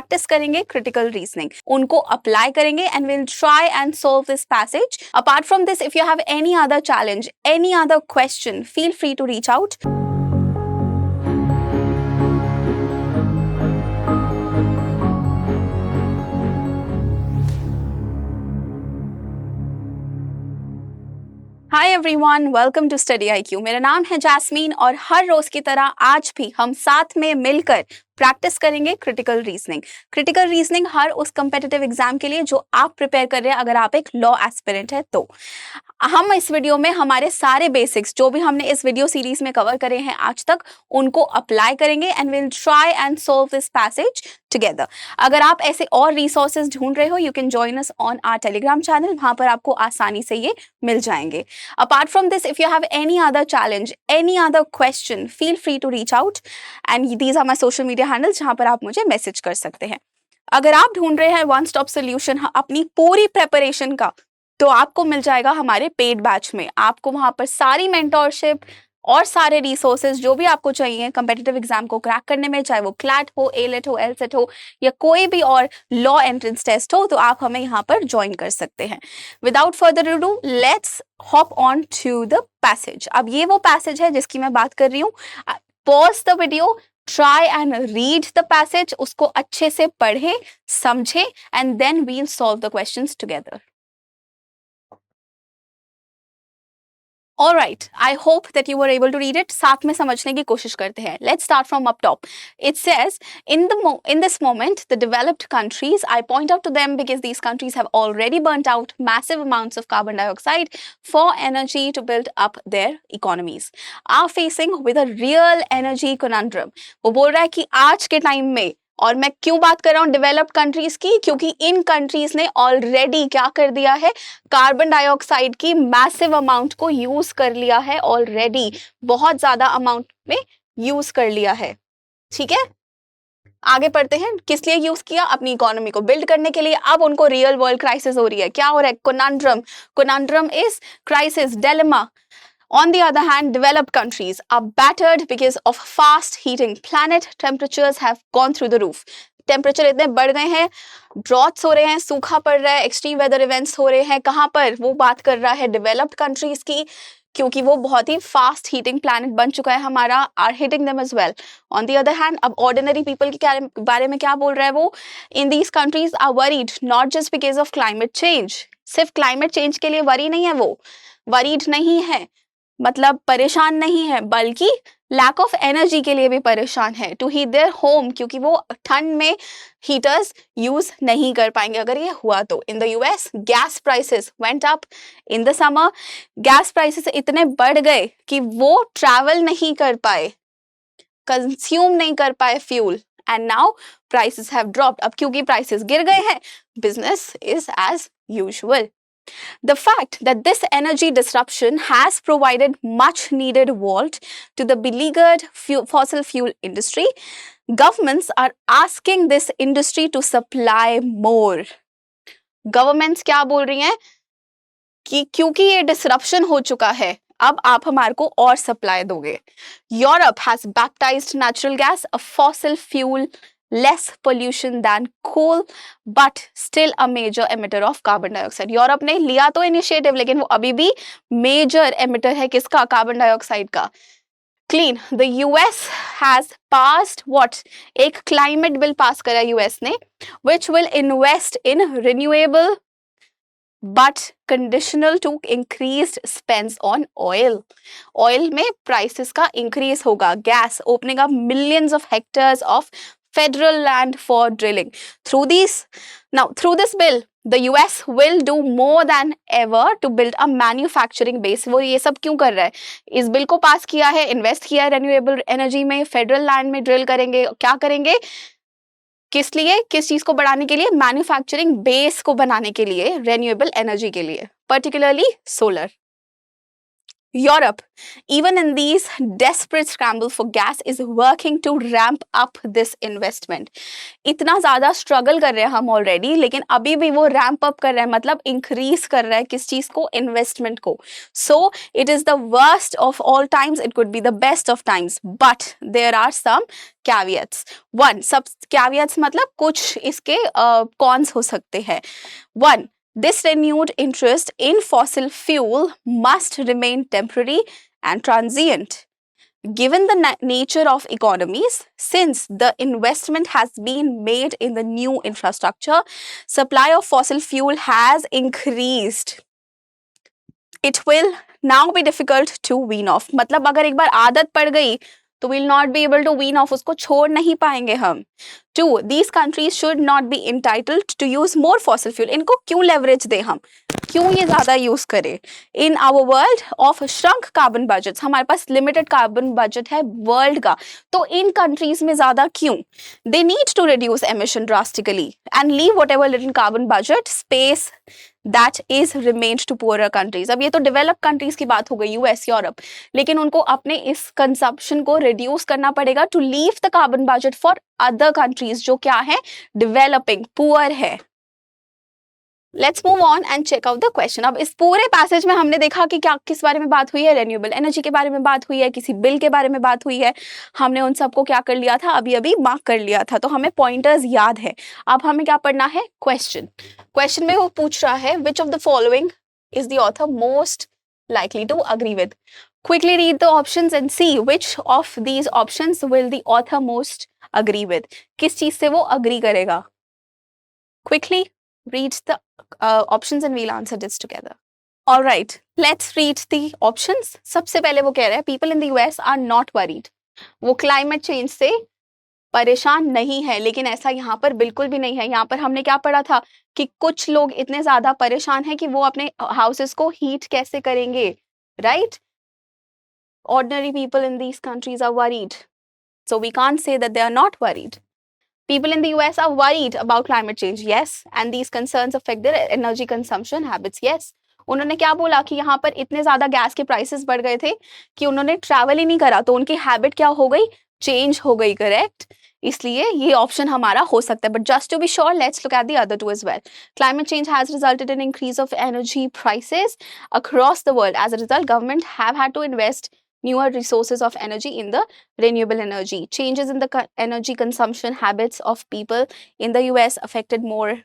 Practice करेंगे critical reasoning, उनको apply करेंगे and will try and solve this passage. Apart from this, if you have any other challenge, any other question, feel free to reach out. Hi everyone, welcome to study IQ. मेरा नाम है jasmine और हर रोज की तरह आज भी हम साथ में मिलकर प्रैक्टिस करेंगे क्रिटिकल रीजनिंग. क्रिटिकल रीजनिंग हर उस कम्पिटिटिव एग्जाम के लिए जो आप प्रिपेयर कर रहे हैं अगर आप एक लॉ एस्पिरेंट है तो. हम इस वीडियो में हमारे सारे बेसिक्स जो भी हमने इस वीडियो सीरीज में कवर करे हैं आज तक उनको अप्लाई करेंगे and will try and solve this passage together. अगर आप ऐसे और रिसोर्सेज ढूंढ रहे हो, you can join us on our Telegram channel. वहां पर आपको आसानी से ये मिल जाएंगे. Apart from this, if you have any other challenge, any other question, feel free to reach out. And these are my social media handles जहाँ पर आप मुझे मैसेज कर सकते हैं. अगर आप ढूंढ रहे हैं वन स्टॉप सोल्यूशन अपनी पूरी प्रेपरेशन का, तो आपको मिल जाएगा हमारे पेड बैच में. आपको वहाँ पर सारी मेंटोरशिप और सारे रिसोर्सेज जो भी आपको चाहिए कम्पिटिटिव एग्जाम को क्रैक करने में, चाहे वो क्लैट हो, एलेट हो, एलसेट हो या कोई भी और लॉ एंट्रेंस टेस्ट हो, तो आप हमें यहाँ पर ज्वाइन कर सकते हैं. Without further do, let's hop on to the passage. अब ये वो पैसेज है जिसकी मैं बात कर रही हूँ. Pause the video, try and read the passage, उसको अच्छे से पढ़े, समझे and then we'll solve the questions together. All right, I hope that you were able to read it. साथ में समझने की कोशिश करते हैं. Let's start from up top. It says, in this moment, the developed countries, I point out to them because these countries have already burnt out massive amounts of carbon dioxide for energy to build up their economies, are facing with a real energy conundrum. वो बोल रहा है कि आज के time में, और मैं क्यों बात कर रहा हूँ डेवलप्ड कंट्रीज की, क्योंकि इन कंट्रीज ने ऑलरेडी क्या कर दिया है, कार्बन डाइऑक्साइड की मैसिव अमाउंट को यूज कर लिया है. ऑलरेडी बहुत ज्यादा अमाउंट में यूज कर लिया है. ठीक है, आगे पढ़ते हैं. किस लिए यूज किया? अपनी इकोनॉमी को बिल्ड करने के लिए. अब उनको रियल वर्ल्ड क्राइसिस हो रही है. क्या हो रहा है? Conundrum. Conundrum is crisis, dilemma. On the other hand, developed countries are battered because of fast heating planet. Temperatures have gone through the roof. Temperature इतने बढ़ गए हैं, ड्रॉट्स हो रहे हैं, सूखा पड़ रहा है, एक्सट्रीम वेदर इवेंट्स हो रहे हैं. कहाँ पर? वो बात कर रहा है डेवलप्ड कंट्रीज की, क्योंकि वो बहुत ही फास्ट हीटिंग प्लैनेट बन चुका है हमारा. Are hitting them as well. On the other hand, अब ऑर्डिनरी पीपल के बारे में क्या बोल रहा है वो? In these countries are worried not just because of climate change. सिर्फ क्लाइमेट चेंज के लिए वरी नहीं है वो, वरीड नहीं है मतलब परेशान नहीं है, बल्कि लैक ऑफ एनर्जी के लिए भी परेशान है. टू हीट देयर होम, क्योंकि वो ठंड में हीटर्स यूज नहीं कर पाएंगे अगर ये हुआ तो. In the US, gas prices went up in the summer. Gas prices इतने बढ़ गए कि वो ट्रैवल नहीं कर पाए, कंज्यूम नहीं कर पाए fuel. And now prices have dropped. अब क्योंकि प्राइसेस गिर गए हैं, business is as usual. The fact that this energy disruption has provided much needed volt to the beleaguered fossil fuel industry, governments are asking this industry to supply more. Governments क्या बोल रही हैं कि क्योंकि ये disruption हो चुका है, अब आप हमारे को और सप्लाई दोगे. Europe has baptized natural gas a fossil fuel less pollution than coal, but still a major emitter of carbon dioxide. Europe ने लिया तो इनिशिएटिव, लेकिन वो अभी भी मेजर एमिटर है किसका? कार्बन डाइऑक्साइड का. Clean. The US has passed what? एक क्लाइमेट बिल पास करा US ने, which will invest in renewable but conditional to increased spends on oil. Oil में प्राइसेस का इंक्रीज होगा. Gas opening up millions of hectares of federal land for drilling. Through this bill, the US will do more than ever to build a manufacturing base. वो ये सब क्यों कर रहा है? इस बिल को पास किया है, इन्वेस्ट किया है रेन्यूएबल एनर्जी में, फेडरल लैंड में ड्रिल करेंगे. क्या करेंगे? किस लिए? किस चीज को बढ़ाने के लिए? मैन्युफैक्चरिंग बेस को बनाने के लिए, रेन्यूएबल एनर्जी के लिए, particularly solar. Europe, even in these desperate scramble for gas, is working to ramp up this investment. इतना ज़्यादा struggle कर रहे हैं हम already, लेकिन अभी भी वो ramp up कर रहे हैं, मतलब increase कर रहा है किस चीज़ को, investment को. So it is the worst of all times. It could be the best of times, but there are some caveats. One, सब caveats मतलब कुछ इसके cons हो सकते हैं. One, this renewed interest in fossil fuel must remain temporary and transient. Given the nature of economies, since the investment has been made in the new infrastructure, supply of fossil fuel has increased. It will now be difficult to wean off. मतलब अगर एक बार आदत पड़ गई तो we'll not be able to wean off, उसको छोड़ नहीं पाएंगे हम. Two, these countries should not be entitled to use more fossil fuel. इनको क्यों leverage दें हम, क्यों ये ज़्यादा यूज़ करें. In our world of shrunk carbon budgets, हमारे पास limited carbon budget है world का, तो इन countries में ज़्यादा क्यों. They need to reduce emission drastically and leave whatever little carbon budget space that is remained to poorer countries. अब ये तो developed countries की बात हो गई, US, यूरोप, लेकिन उनको अपने इस consumption को reduce करना पड़ेगा to leave the carbon budget for other countries जो क्या है, developing, poor है. Let's move on and check out the question. अब इस पूरे पैसेज में हमने देखा कि क्या किस बारे में बात हुई है, रेन्यूएबल एनर्जी के बारे में बात हुई है, किसी बिल के बारे में बात हुई है. हमने उन सबको क्या कर लिया था, अभी मार्क कर लिया था, तो हमें पॉइंटर्स याद है. अब हमें क्या पढ़ना है, क्वेश्चन में वो पूछ रहा है which of the following is the author most likely to agree with. Quickly read the options and see which of these options will the author most agree with. किस चीज से वो agree करेगा. Quickly read the options and we'll answer this together. All right, let's read the options. सबसे पहले वो कह रहा है people in the US are not worried. वो climate change से परेशान नहीं है, लेकिन ऐसा यहाँ पर बिल्कुल भी नहीं है. यहाँ पर हमने क्या पढ़ा था कि कुछ लोग इतने ज़्यादा परेशान हैं कि वो अपने houses को heat कैसे करेंगे, right? Ordinary people in these countries are worried. So we can't say that they are not worried. People in the US are worried about climate change, yes, and these concerns affect their energy consumption habits, yes. उन्होंने क्या बोला कि यहाँ पर इतने ज़्यादा gas के prices बढ़ गए थे कि उन्होंने ट्रैवल ही नहीं करा, तो उनकी हैबिट क्या हो गई, चेंज हो गई, करेक्ट. इसलिए ये ऑप्शन हमारा हो सकता है. But just to be sure, let's look at the other two as well. Climate change has resulted in increase of energy prices across the world. As a result, government have had to invest newer resources of energy in the renewable energy. Changes in the energy consumption habits of people in the US affected more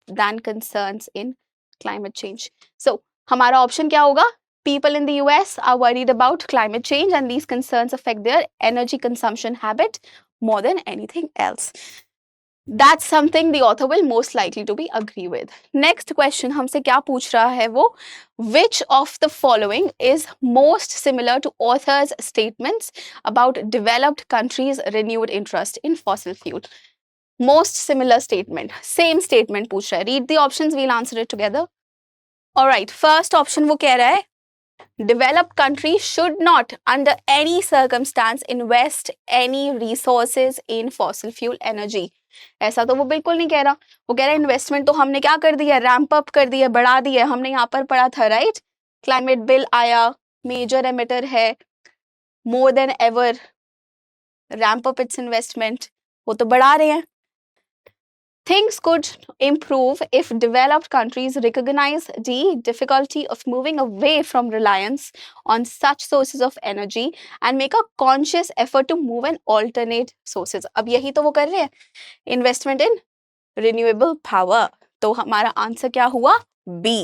than concerns in climate change. So, हमारा option क्या होगा? People in the US are worried about climate change and these concerns affect their energy consumption habit more than anything else. That's something the author will most likely to be agree with. Next question हमसे क्या पूछ रहा है वो, which of the following is most similar to author's statements about developed countries' renewed interest in fossil fuel? Most similar statement, same statement पूछ रहा है. Read the options, we'll answer it together. Alright, first option वो कह रहा है developed countries should not under any circumstance invest any resources in fossil fuel energy. ऐसा तो वो बिल्कुल नहीं कह रहा. वो कह रहा है इन्वेस्टमेंट तो हमने क्या कर दिया, रैंप अप कर दिया, बढ़ा दिया. हमने यहाँ पर पढ़ा था, राइट. क्लाइमेट बिल आया, मेजर एमिटर है, more than ever ramp up it's investment, वो तो बढ़ा रहे हैं. Things could improve if developed countries recognize the difficulty of moving away from reliance on such sources of energy and make a conscious effort to move in alternate sources. अब यही तो वो कर रहे हैं, investment in renewable power. तो हमारा answer क्या हुआ, B.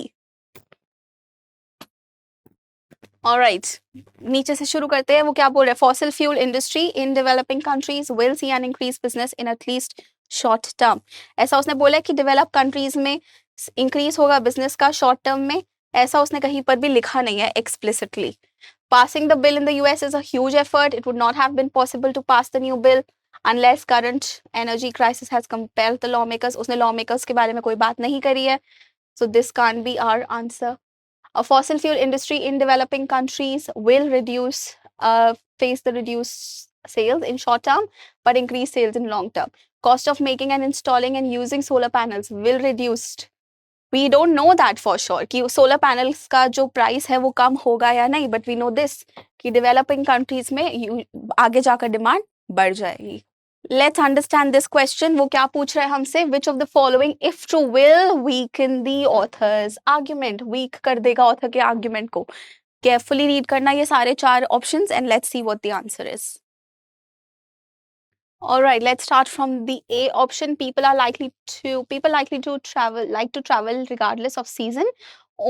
Alright, नीचे से शुरू करते हैं. वो क्या बोल रहे हैं, fossil fuel industry in developing countries will see an increased business in at least short term. ऐसा उसने बोला है कि डेवलप कंट्रीज में इंक्रीज होगा बिजनेस का शॉर्ट टर्म में. ऐसा उसने कहीं पर भी लिखा नहीं है explicitly. Passing the bill in the US is a huge effort. It would not have been possible to pass the new bill unless current energy crisis has compelled the lawmakers. उसने lawmakers के बारे में कोई बात नहीं करी है. So this can't be our answer. A fossil fuel industry in developing countries will face the reduced sales in short term, but increase sales in long term. Cost of making and installing and using solar panels will reduce we don't know that for sure कि solar panels का जो price है वो कम होगा या नहीं, but we know this कि डेवलपिंग कंट्रीज में आगे जाकर डिमांड बढ़ जाएगी. Let's understand this question. वो क्या पूछ रहा है हमसे? Which of the following if true will weaken the author's argument. Weak कर देगा ऑथर के आर्ग्यूमेंट को. केयरफुली रीड करना ये सारे 4 options and let's see what the answer is. All right, let's start from the A option. People likely to travel regardless of season.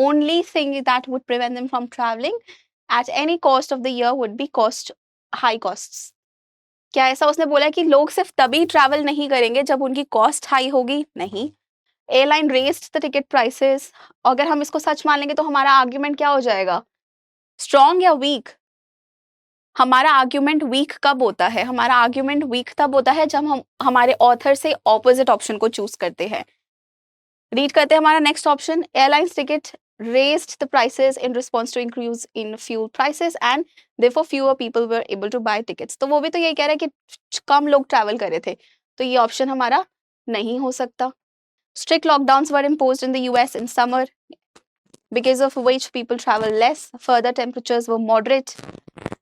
Only thing that would prevent them from traveling at any cost of the year would be high costs. क्या ऐसा उसने बोला है कि लोग सिर्फ तभी travel नहीं करेंगे जब उनकी कॉस्ट हाई होगी? नहीं. Airline raised the ticket prices. अगर हम इसको सच मान लेंगे तो हमारा आर्ग्यूमेंट क्या हो जाएगा? स्ट्रॉन्ग या वीक? हमारा आर्ग्यूमेंट वीक कब होता है? हमारा आर्ग्यूमेंट वीक तब होता है जब हम हमारे ऑथर से ऑपोजिट ऑप्शन को चूज करते हैं. रीड करते हैं हमारा next option. Airlines ticket raised the prices in response to increase in fuel prices and therefore fewer people were able to buy tickets. तो वो भी तो यही कह रहा है कि कम लोग ट्रैवल कर रहे थे, तो ये ऑप्शन हमारा नहीं हो सकता. Strict lockdowns were imposed in the US in summer because of which people travel less. Further temperatures were moderate.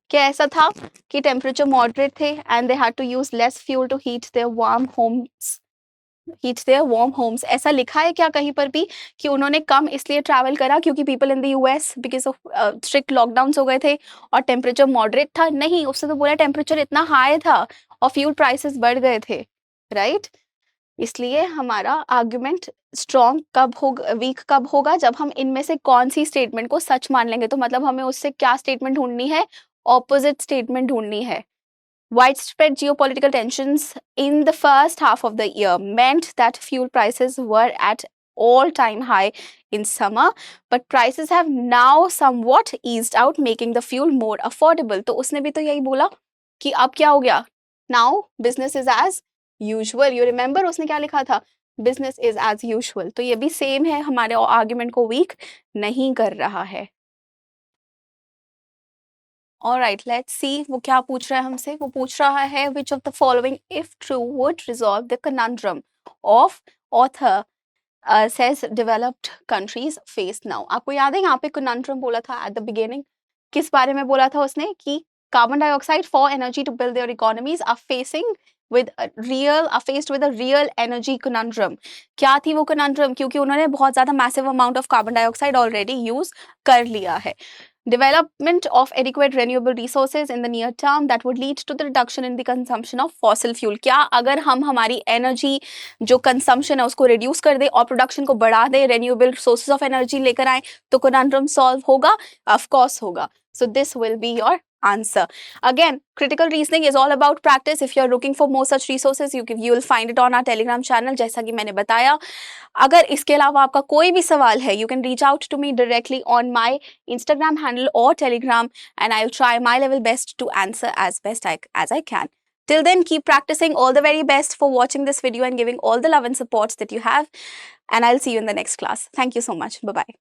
क्या ऐसा था कि टेम्परेचर मॉडरेट थे and they had to use less fuel to heat their warm homes. ऐसा लिखा है क्या कहीं पर भी कि उन्होंने कम इसलिए ट्रैवल करा क्योंकि people in the US because of strict lockdown हो गए थे और टेम्परेचर मॉडरेट था? नहीं, उसने तो बोला टेम्परेचर इतना हाई था और फ्यूल प्राइसेस बढ़ गए थे, राइट? इसलिए हमारा आर्ग्यूमेंट स्ट्रॉन्ग कब होगा, वीक कब होगा? जब हम इनमें से कौन सी स्टेटमेंट को सच मान लेंगे. तो मतलब हमें उससे क्या स्टेटमेंट ढूंढनी है? ऑपोजिट स्टेटमेंट ढूंढनी है. Widespread geopolitical tensions in the first half of the year meant that fuel prices were at all-time high in summer, but prices have now somewhat eased out, making the fuel more affordable. तो उसने भी तो यही बोला कि अब क्या हो गया? Now business is as usual. You remember उसने क्या लिखा था? Business is as usual. तो ये भी सेम है, हमारे आर्ग्यूमेंट को वीक नहीं कर रहा है. Alright, let's see वो क्या पूछ रहा है हमसे. वो पूछ रहा है which of the following if true would resolve the conundrum of author says developed countries face now. आपको याद है यहाँ पे conundrum बोला था at the beginning. किस बारे में बोला था उसने? कि carbon dioxide for energy to build their economies are faced with a real energy conundrum. क्या थी वो conundrum? क्योंकि उन्होंने बहुत ज़्यादा massive amount of carbon dioxide already use कर लिया है. Development of adequate renewable resources in the near term that would lead to the reduction in the consumption of fossil fuel. क्या अगर हम हमारी एनर्जी जो कंजम्पशन है उसको रिड्यूस कर दे और प्रोडक्शन को बढ़ा दे, रेन्यूएबल सोर्सेज ऑफ एनर्जी लेकर आए, तो कॉन्ड्रम सॉल्व होगा? ऑफ कोर्स होगा. So this will be your answer. Again, critical reasoning is all about practice. If you're looking for more such resources, you will find it on our Telegram channel. जैसा कि मैंने बताया. अगर इसके अलावा आपका कोई भी सवाल है, you can reach out to me directly on my Instagram handle or Telegram, and I'll try my level best to answer as best as I can. Till then, keep practicing. All the very best for watching this video and giving all the love and supports that you have. And I'll see you in the next class. Thank you so much. Bye-bye.